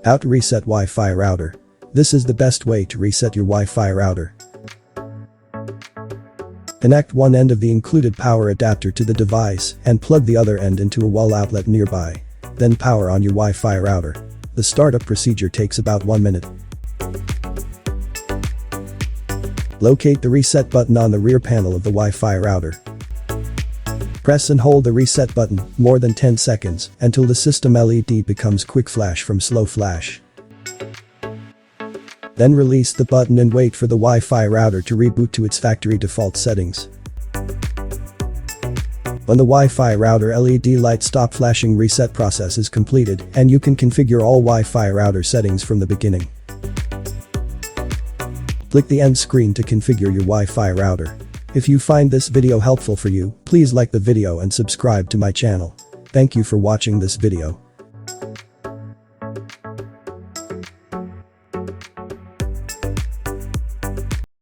How to reset Wi-Fi router. This is the best way to reset your Wi-Fi router. Connect one end of the included power adapter to the device and plug the other end into a wall outlet nearby. Then power on your Wi-Fi router. The startup procedure takes about 1 minute. Locate the reset button on the rear panel of the Wi-Fi router. Press and hold the reset button more than 10 seconds until the system LED becomes quick flash from slow flash. Then release the button and wait for the Wi-Fi router to reboot to its factory default settings. When the Wi-Fi router LED light stop flashing, reset process is completed and you can configure all Wi-Fi router settings from the beginning. Click the end screen to configure your Wi-Fi router. If you find this video helpful for you, please like the video and subscribe to my channel. Thank you for watching this video.